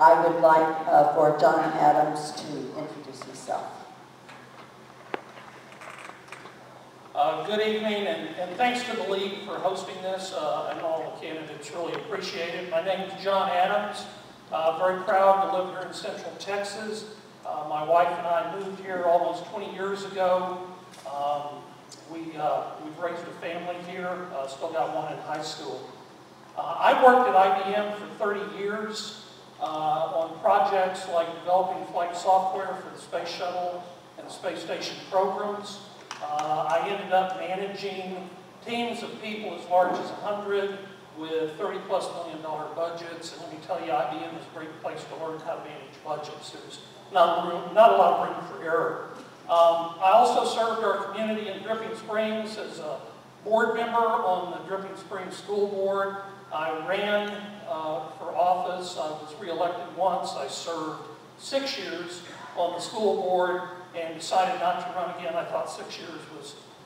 I would like for John Adams to introduce himself. Good evening, and thanks to the League for hosting this, and all the candidates really appreciate it. My name is John Adams. Very proud to live here in Central Texas. My wife and I moved here almost 20 years ago. We've raised a family here, still got one in high school. I worked at IBM for 30 years on projects like developing flight software for the space shuttle and the space station programs. I ended up managing teams of people as large as 100 with $30+ million budgets. And let me tell you, IBM is a great place to learn how to manage budgets. There's not a lot of room for error. I also served our community in Dripping Springs as a board member on the Dripping Springs School Board. I ran for office. I was re-elected once. I served 6 years on the school board and decided not to run again. I thought 6 years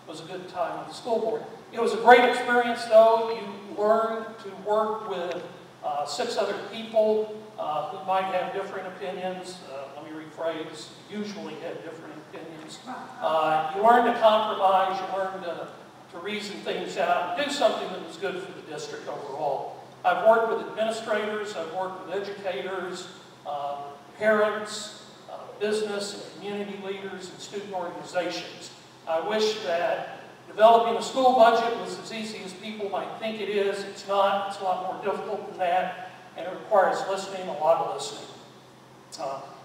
was a good time on the school board. It was a great experience, though. You learn to work with 6 other people who might have different opinions. Let me rephrase, usually have different opinions. You learn to compromise. You learn to reason things out and do something that was good for the district overall. I've worked with administrators. I've worked with educators, parents, business and community leaders, and student organizations. I wish that developing a school budget was as easy as people might think it is. It's not. It's a lot more difficult than that, and it requires listening, a lot of listening.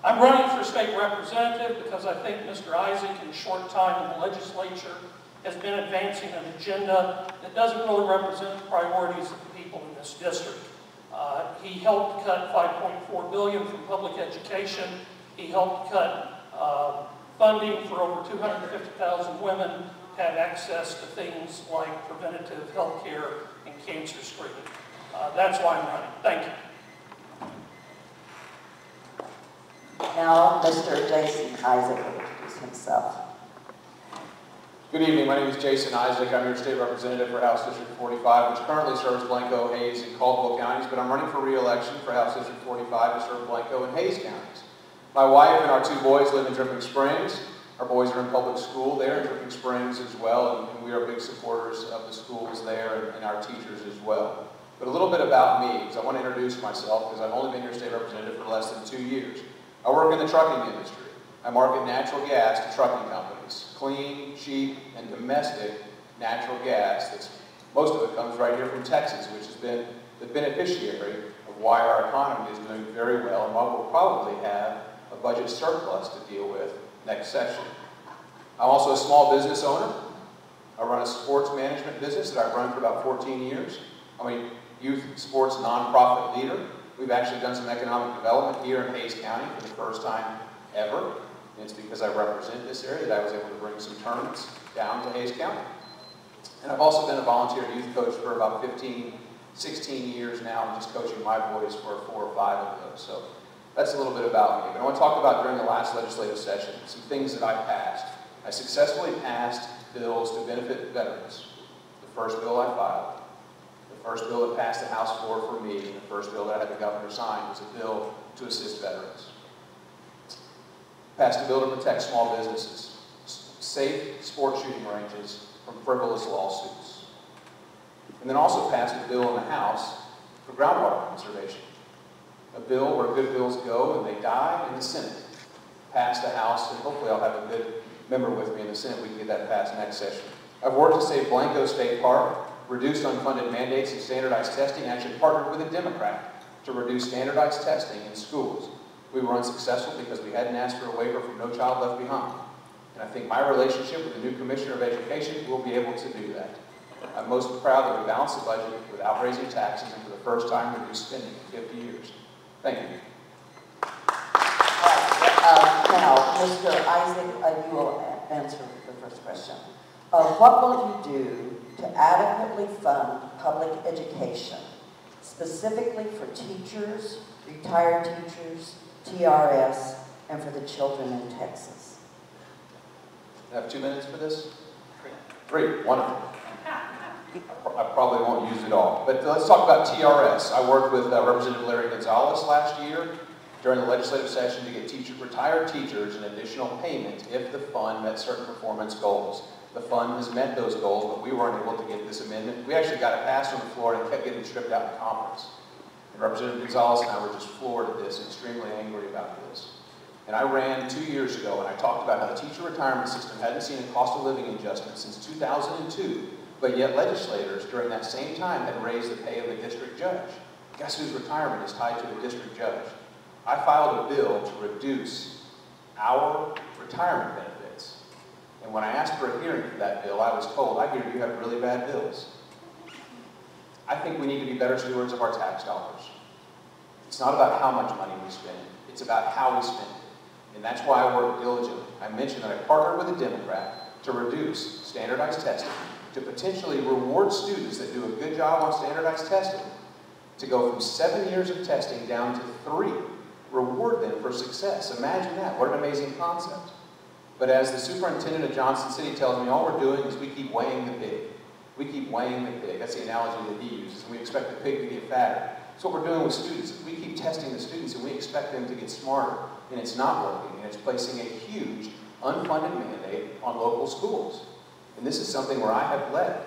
I'm running for state representative because I think Mr. Isaac, in a short time in the legislature, has been advancing an agenda that doesn't really represent the priorities of the people in this district. He helped cut $5.4 billion from public education. He helped cut funding for over 250,000 women to have access to things like preventative health care and cancer screening. That's why I'm running. Thank you. Now, Mr. Jason Isaac will introduce himself. Good evening. My name is Jason Isaac. I'm your state representative for House District 45, which currently serves Blanco, Hayes, and Caldwell counties, but I'm running for re-election for House District 45 to serve Blanco and Hayes counties. My wife and our 2 boys live in Dripping Springs. Our boys are in public school there in Dripping Springs as well, and we are big supporters of the schools there and our teachers as well. But a little bit about me, because I want to introduce myself, because I've only been your state representative for less than 2 years. I work in the trucking industry. I market natural gas to trucking companies, clean, cheap, and domestic natural gas. Most of it comes right here from Texas, which has been the beneficiary of why our economy is doing very well and why we'll probably have a budget surplus to deal with next session. I'm also a small business owner. I run a sports management business that I've run for about 14 years. I'm a youth sports nonprofit leader. We've actually done some economic development here in Hayes County for the first time ever. And it's because I represent this area that I was able to bring some tournaments down to Hayes County. And I've also been a volunteer youth coach for about 15, 16 years now, and just coaching my boys for 4 or 5 of those. So that's a little bit about me. But I want to talk about during the last legislative session some things that I passed. I successfully passed bills to benefit veterans. The first bill I filed, the first bill that passed the House floor for me, and the first bill that I had the governor sign was a bill to assist veterans. Passed a bill to protect small businesses, safe sports shooting ranges from frivolous lawsuits. And then also passed a bill in the House for groundwater conservation. A bill where good bills go and they die in the Senate. Passed the House, and hopefully I'll have a good member with me in the Senate. We can get that passed next session. I've worked to save Blanco State Park, reduced unfunded mandates and standardized testing, actually partnered with a Democrat to reduce standardized testing in schools. We were unsuccessful because we hadn't asked for a waiver from No Child Left Behind. And I think my relationship with the new Commissioner of Education will be able to do that. I'm most proud that we balanced the budget without raising taxes and for the first time reduced spending in 50 years. Thank you. Now, Mr. Isaac, you will answer the first question. What will you do to adequately fund public education, specifically for teachers, retired teachers, TRS, and for the children in Texas? I have 2 minutes for this? 3. Wonderful. I probably won't use it all. But let's talk about TRS. I worked with Representative Larry Gonzalez last year during the legislative session to get retired teachers an additional payment if the fund met certain performance goals. The fund has met those goals, but we weren't able to get this amendment. We actually got it passed on the floor and it kept getting stripped out in conference. And Representative Gonzalez and I were just floored at this, extremely angry about this. And I ran 2 years ago and I talked about how the teacher retirement system hadn't seen a cost of living adjustment since 2002, but yet legislators during that same time had raised the pay of a district judge. Guess whose retirement is tied to a district judge? I filed a bill to reduce our retirement benefits. And when I asked for a hearing for that bill, I was told, I hear you have really bad bills. I think we need to be better stewards of our tax dollars. It's not about how much money we spend, it's about how we spend it. And that's why I work diligently. I mentioned that I partnered with a Democrat to reduce standardized testing, to potentially reward students that do a good job on standardized testing, to go from 7 years of testing down to 3. Reward them for success. Imagine that. What an amazing concept. But as the superintendent of Johnson City tells me, all we're doing is we keep weighing the pig. We keep weighing the pig. That's the analogy that he uses. And we expect the pig to get fatter. That's what we're doing with students. We keep testing the students and we expect them to get smarter. And it's not working. And it's placing a huge unfunded mandate on local schools. And this is something where I have led.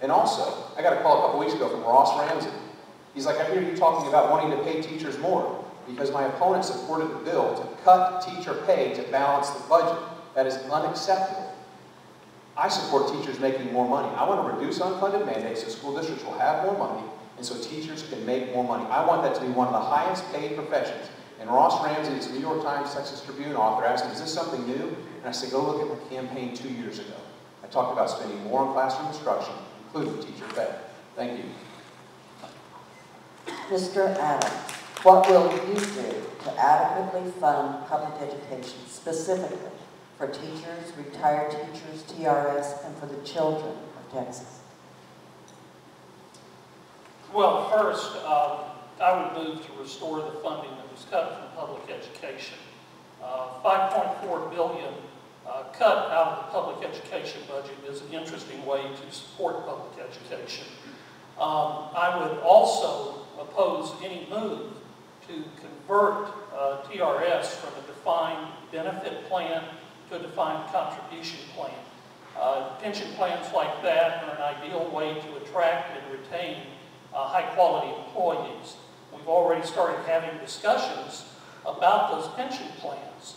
And also, I got a call a couple weeks ago from Ross Ramsey. He's like, I hear you talking about wanting to pay teachers more because my opponent supported the bill to cut teacher pay to balance the budget. That is unacceptable. I support teachers making more money. I want to reduce unfunded mandates so school districts will have more money and so teachers can make more money. I want that to be one of the highest paid professions. And Ross Ramsey, this New York Times Texas Tribune author, asked me, is this something new? And I said, go look at my campaign 2 years ago. I talked about spending more on classroom instruction, including teacher pay. Thank you. Mr. Adams, what will you do to adequately fund public education, specifically for teachers, retired teachers, TRS, and for the children of Texas? Well, first, I would move to restore the funding that was cut from public education. $5.4 billion cut out of the public education budget is an interesting way to support public education. I would also oppose any move to convert TRS from a defined benefit plan to a defined contribution plan. Pension plans like that are an ideal way to attract and retain high-quality employees. We've already started having discussions about those pension plans.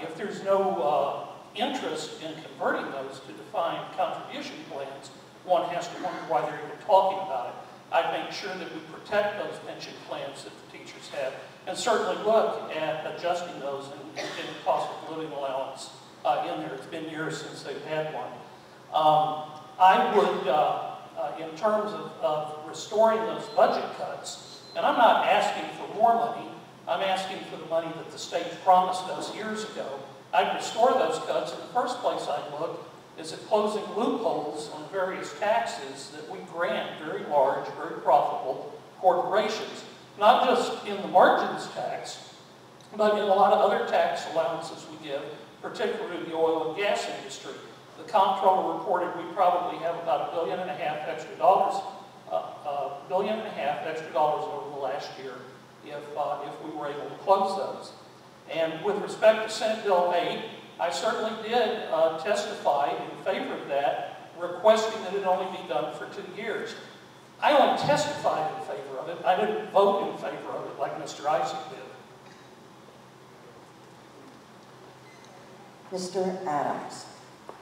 If there's no interest in converting those to defined contribution plans, one has to wonder why they're even talking about it. I'd make sure that we protect those pension plans that the teachers have, and certainly look at adjusting those and getting the cost of living allowance in there. It's been years since they've had one. I would, in terms of restoring those budget cuts, and I'm not asking for more money, I'm asking for the money that the state promised us years ago. I'd restore those cuts. In the first place I'd look is at closing loopholes on various taxes that we grant very large, very profitable corporations. Not just in the margins tax, but in a lot of other tax allowances we give, particularly the oil and gas industry. The comptroller reported we probably have about $1.5 billion extra dollars, $1.5 billion extra dollars over the last year if we were able to close those. And with respect to Senate Bill 8, I certainly did testify in favor of that, requesting that it only be done for 2 years. I only testified in favor of it. I didn't vote in favor of it like Mr. Isaac did. Mr. Adams,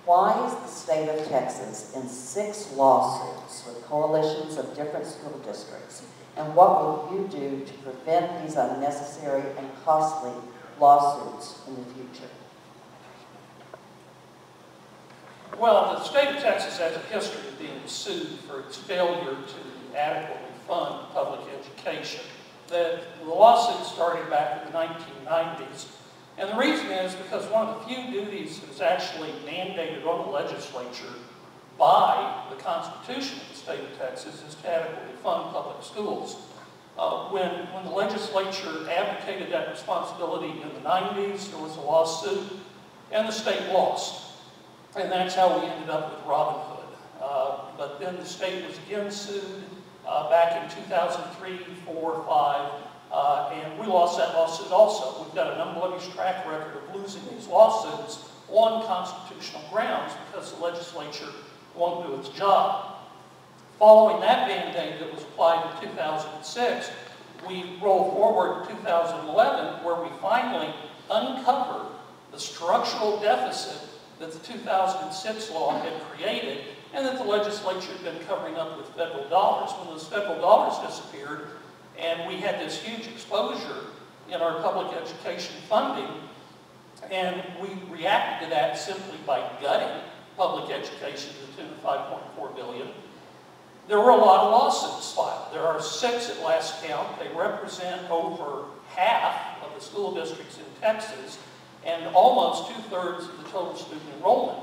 why is the state of Texas in 6 lawsuits with coalitions of different school districts? And what will you do to prevent these unnecessary and costly lawsuits in the future? Well, the state of Texas has a history of being sued for its failure to adequately fund public education. The lawsuit started back in the 1990s. And the reason is because one of the few duties that is actually mandated on the legislature by the Constitution of the state of Texas is to adequately fund public schools. When the legislature abdicated that responsibility in the 90s, there was a lawsuit, and the state lost. And that's how we ended up with Robin Hood. But then the state was again sued back in 2003, 4, 5, And we lost that lawsuit also. We've got an unblemished track record of losing these lawsuits on constitutional grounds because the legislature won't do its job. Following that Band-Aid that was applied in 2006, we roll forward to 2011, where we finally uncovered the structural deficit that the 2006 law had created and that the legislature had been covering up with federal dollars. When those federal dollars disappeared and we had this huge exposure in our public education funding, and we reacted to that simply by gutting public education to the tune of $5.4 billion. There were a lot of lawsuits filed. There are 6 at last count. They represent over half of the school districts in Texas and almost 2/3 of the total student enrollment.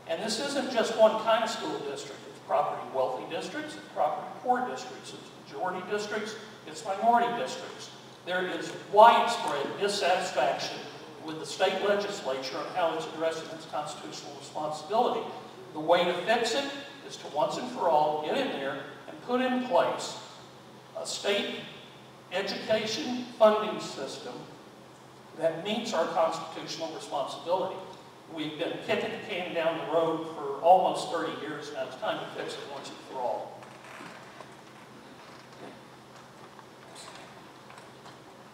And this isn't just one kind of school district. It's property wealthy districts, it's property poor districts, it's majority districts, it's minority districts. There is widespread dissatisfaction with the state legislature on how it's addressing its constitutional responsibility. The way to fix it is to once and for all get in there and put in place a state education funding system that meets our constitutional responsibility. We've been kicking the can down the road for almost 30 years now. It's time to fix it once and for all.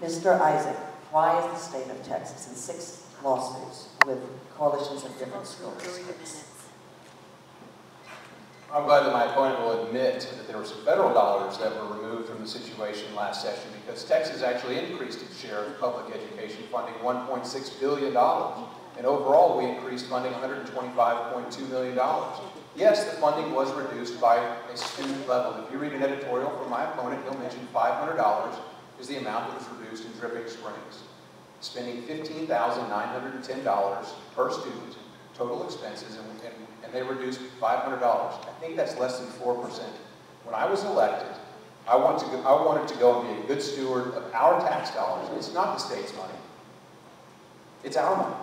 Mr. Isaac, why is the state of Texas in 6 lawsuits with coalitions of different school districts? I'm glad that my opponent will admit that there were some federal dollars that were removed from the situation last session because Texas actually increased its share of public education funding $1.6 billion. And overall, we increased funding $125.2 million. Yes, the funding was reduced by a student level. If you read an editorial from my opponent, he'll mention $500 is the amount that was reduced in Dripping Springs. Spending $15,910 per student, total expenses, and they reduced $500. I think that's less than 4%. When I was elected, I wanted to go and be a good steward of our tax dollars. It's not the state's money. It's our money.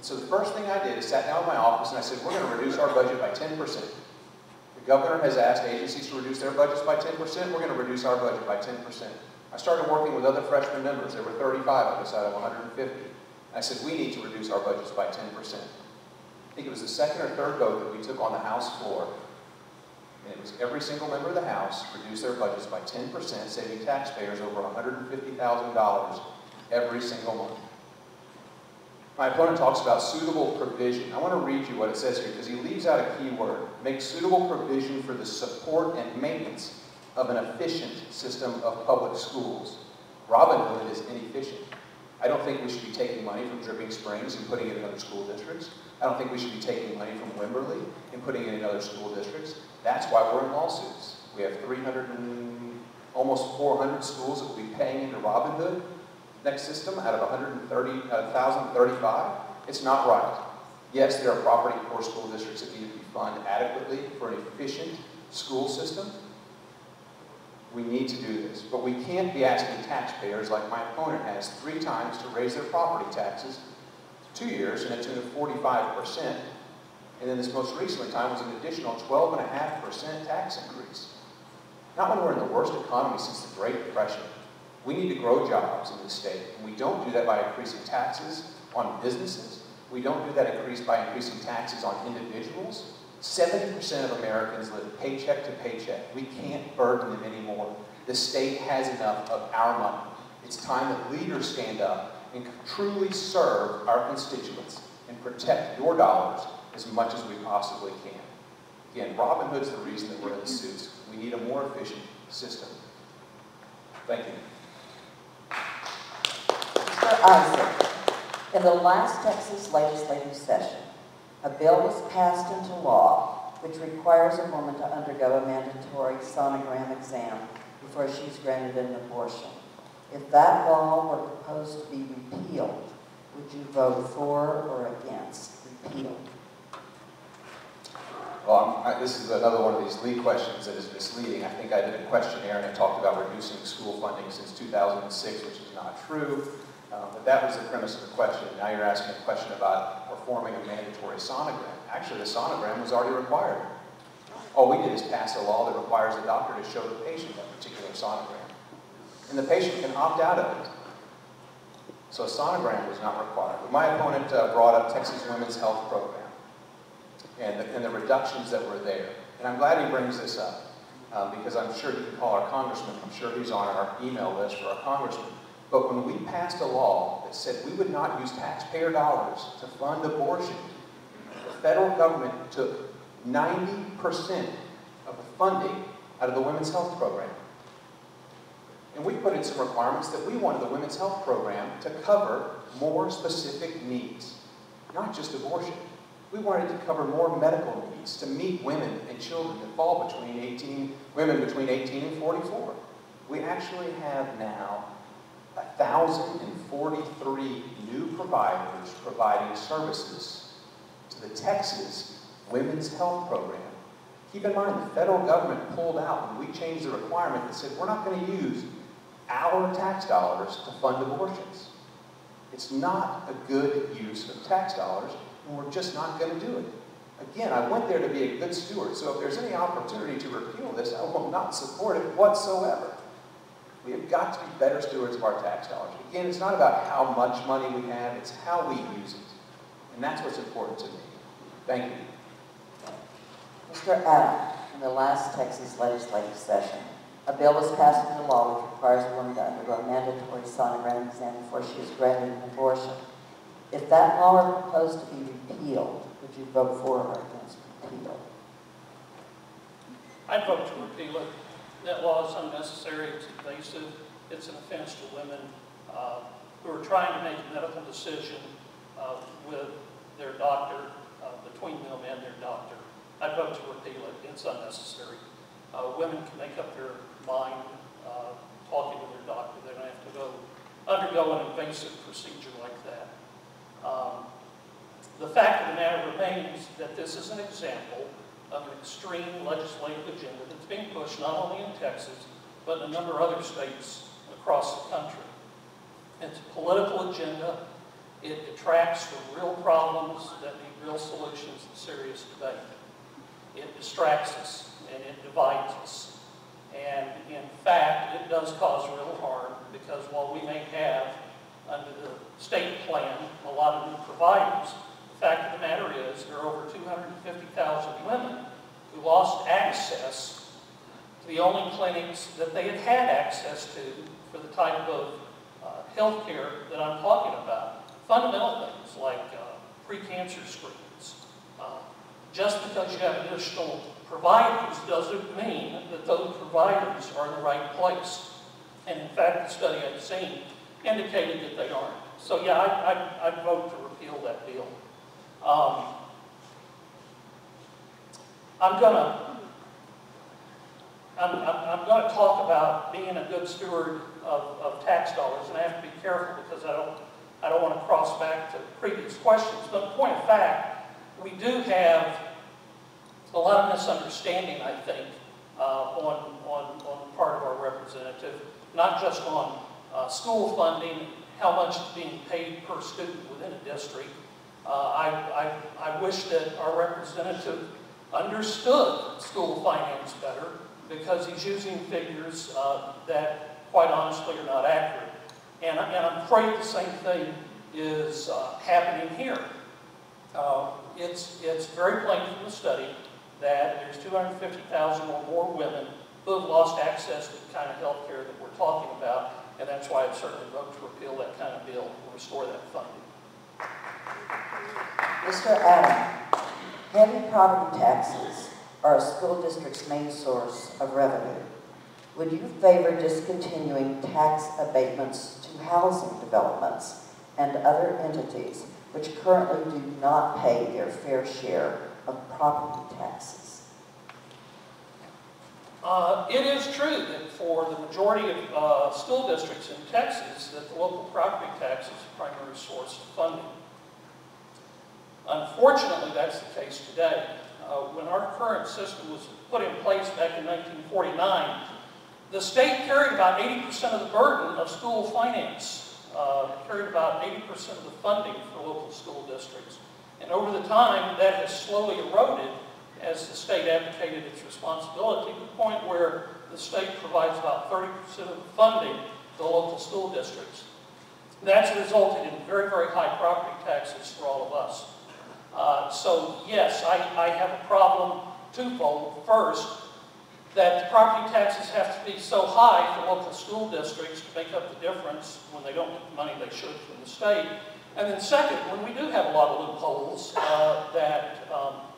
So the first thing I did is sat down in my office and I said, we're going to reduce our budget by 10%. The governor has asked agencies to reduce their budgets by 10%. We're going to reduce our budget by 10%. I started working with other freshman members. There were 35 of us out of 150. I said, we need to reduce our budgets by 10%. I think it was the second or third vote that we took on the House floor. And it was every single member of the House reduced their budgets by 10%, saving taxpayers over $150,000 every single month. My opponent talks about suitable provision. I want to read you what it says here because he leaves out a key word. Make suitable provision for the support and maintenance of an efficient system of public schools. Robin Hood is inefficient. I don't think we should be taking money from Dripping Springs and putting it in other school districts. I don't think we should be taking money from Wimberley and putting it in other school districts. That's why we're in lawsuits. We have almost 400 schools that will be paying into Robin Hood next system out of 1,035. It's not right. Yes, there are property poor school districts that need to be funded adequately for an efficient school system. We need to do this, but we can't be asking taxpayers, like my opponent has, 3 times to raise their property taxes, 2 years, and a tune of 45%, and then this most recent time was an additional 12.5% tax increase. Not when we're in the worst economy since the Great Depression. We need to grow jobs in this state, and we don't do that by increasing taxes on businesses. We don't do that by increasing taxes on individuals. 70% of Americans live paycheck to paycheck. We can't burden them anymore. The state has enough of our money. It's time that leaders stand up and truly serve our constituents and protect your dollars as much as we possibly can. Again, Robin Hood's the reason that we're in the suits. We need a more efficient system. Thank you. Mr. Isaac, in the last Texas legislative session, a bill was passed into law which requires a woman to undergo a mandatory sonogram exam before she's granted an abortion. If that law were proposed to be repealed, would you vote for or against repeal? Well, this is another one of these lead questions that is misleading. I think I did a questionnaire and it talked about reducing school funding since 2006, which is not true. But that was the premise of the question. Now you're asking a question about performing a mandatory sonogram. Actually, the sonogram was already required. All we did is pass a law that requires the doctor to show the patient that particular sonogram. and the patient can opt out of it. So a sonogram was not required. But my opponent brought up Texas Women's Health Program and the reductions that were there. And I'm glad he brings this up because I'm sure he can call our congressman. I'm sure he's on our email list for our congressman. But when we passed a law that said we would not use taxpayer dollars to fund abortion, the federal government took 90% of the funding out of the Women's Health Program. And we put in some requirements that we wanted the Women's Health Program to cover more specific needs, not just abortion. We wanted to cover more medical needs to meet women and children that fall between women between 18 and 44. We actually have now 1,043 new providers providing services to the Texas Women's Health Program. Keep in mind, the federal government pulled out when we changed the requirement that said we're not going to use our tax dollars to fund abortions. It's not a good use of tax dollars, and we're just not going to do it. Again, I went there to be a good steward, so if there's any opportunity to repeal this, I will not support it whatsoever. We have got to be better stewards of our tax dollars. Again, it's not about how much money we have, it's how we use it. And that's what's important to me. Thank you. Mr. Adam, in the last Texas legislative session, a bill was passed into law which requires a woman to undergo a mandatory sonogram exam before she is granted an abortion. If that law were proposed to be repealed, would you vote for or against repeal? I'd vote to repeal it. That law is unnecessary, it's invasive, it's an offense to women who are trying to make a medical decision with their doctor, between them and their doctor. I'd vote to repeal it. It's unnecessary. Women can make up their mind talking to their doctor. They don't have to undergo an invasive procedure like that. The fact of the matter remains that this is an example of an extreme legislative agenda that's being pushed not only in Texas, but in a number of other states across the country. It's a political agenda. It detracts from real problems that need real solutions and serious debate. It distracts us and it divides us. And in fact, it does cause real harm because while we may have, under the state plan, a lot of new providers, the fact of the matter is there are over 250,000 women who lost access to the only clinics that they had access to for the type of health care that I'm talking about. Fundamental things like pre-cancer screenings. Just because you have additional providers doesn't mean that those providers are in the right place. And in fact, the study I've seen indicated that they aren't. So yeah, I'd vote to repeal that bill. I'm going to talk about being a good steward of tax dollars, and I have to be careful because I don't want to cross back to previous questions. But in point of fact, we do have a lot of misunderstanding, I think, on the part of our representative, not just on school funding, how much is being paid per student within a district. I wish that our representative understood school finance better because he's using figures that, quite honestly, are not accurate. And I'm afraid the same thing is happening here. It's very plain from the study that there's 250,000 or more women who have lost access to the kind of health care that we're talking about, and that's why I'd certainly vote to repeal that kind of bill and restore that funding. Mr. Adam, heavy property taxes are a school district's main source of revenue. Would you favor discontinuing tax abatements to housing developments and other entities which currently do not pay their fair share of property taxes? It is true that for the majority of school districts in Texas that the local property tax is the primary source of funding. Unfortunately, that's the case today. When our current system was put in place back in 1949, the state carried about 80% of the burden of school finance, carried about 80% of the funding for local school districts. And over the time, that has slowly eroded as the state abdicated its responsibility to the point where the state provides about 30% of the funding the local school districts. That's resulted in very, very high property taxes for all of us. So yes, I have a problem twofold. First, that the property taxes have to be so high for local school districts to make up the difference when they don't get the money they should from the state. And then second, when we do have a lot of loopholes that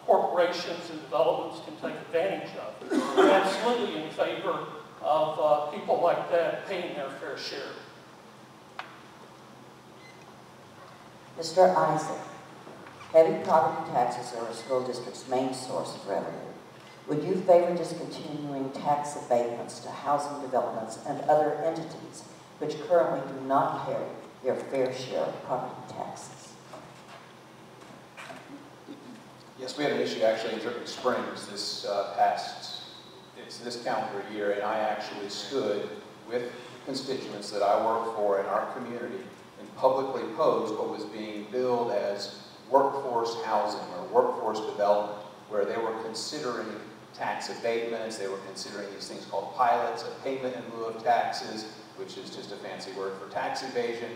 corporations and developments can take advantage of, I'm absolutely in favor of people like that paying their fair share. Mr. Isaac, heavy property taxes are a school district's main source of revenue. Would you favor discontinuing tax abatements to housing developments and other entities which currently do not pay their fair share of property taxes? Yes, we had an issue actually in Dripping Springs this calendar year, and I actually stood with constituents that I work for in our community and publicly opposed what was being billed as workforce housing or workforce development, where they were considering tax abatements, they were considering these things called pilots, a payment in lieu of taxes, which is just a fancy word for tax evasion.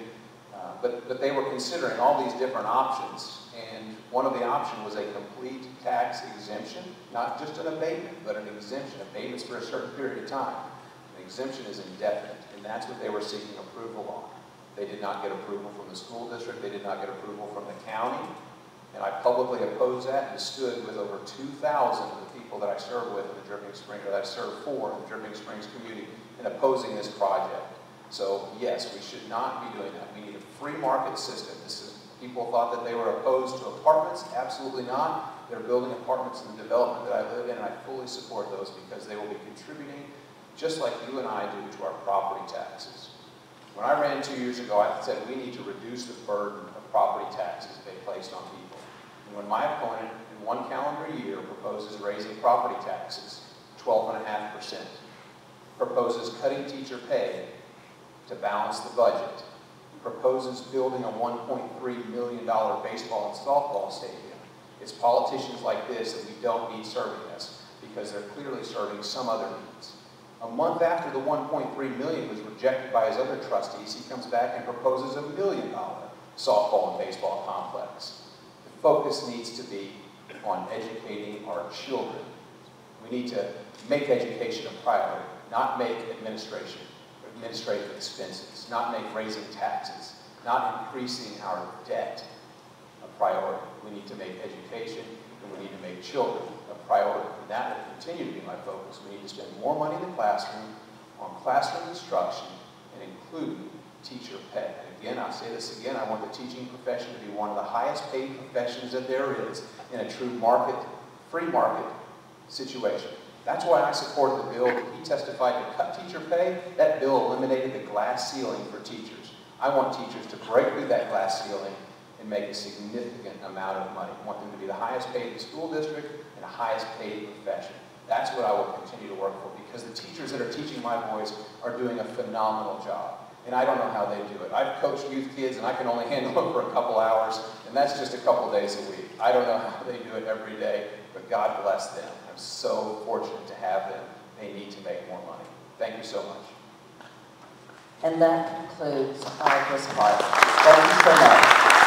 But they were considering all these different options, and one of the options was a complete tax exemption, not just an abatement, but an exemption. Abatements for a certain period of time. An exemption is indefinite, and that's what they were seeking approval on. They did not get approval from the school district, they did not get approval from the county, and I publicly opposed that and stood with over 2,000 of the people that I serve with in the Dripping Springs, or that I serve for in the Dripping Springs community, in opposing this project. So yes, we should not be doing that. We need a free market system. People thought that they were opposed to apartments. Absolutely not. They're building apartments in the development that I live in, and I fully support those because they will be contributing, just like you and I do, to our property taxes. When I ran 2 years ago, I said we need to reduce the burden of property taxes they placed on people. And when my opponent, in one calendar year, proposes raising property taxes 12.5%, proposes cutting teacher pay to balance the budget, proposes building a $1.3 million baseball and softball stadium. It's politicians like this that we don't need serving us because they're clearly serving some other needs. A month after the $1.3 million was rejected by his other trustees, he comes back and proposes a $1 million softball and baseball complex. The focus needs to be on educating our children. We need to make education a priority, not make administrative expenses, not make raising taxes, not increasing our debt a priority. We need to make education and we need to make children a priority. And that will continue to be my focus. We need to spend more money in the classroom on classroom instruction and include teacher pay. And again, I'll say this again, I want the teaching profession to be one of the highest paid professions that there is in a true free market situation. That's why I supported the bill. He testified to cut teacher pay. That bill eliminated the glass ceiling for teachers. I want teachers to break through that glass ceiling and make a significant amount of money. I want them to be the highest paid in the school district and the highest paid profession. That's what I will continue to work for because the teachers that are teaching my boys are doing a phenomenal job. And I don't know how they do it. I've coached youth kids and I can only handle them for a couple hours, and that's just a couple days a week. I don't know how they do it every day, but God bless them. I'm so fortunate to have them. They need to make more money. Thank you so much. And that concludes this part. Thank you so much.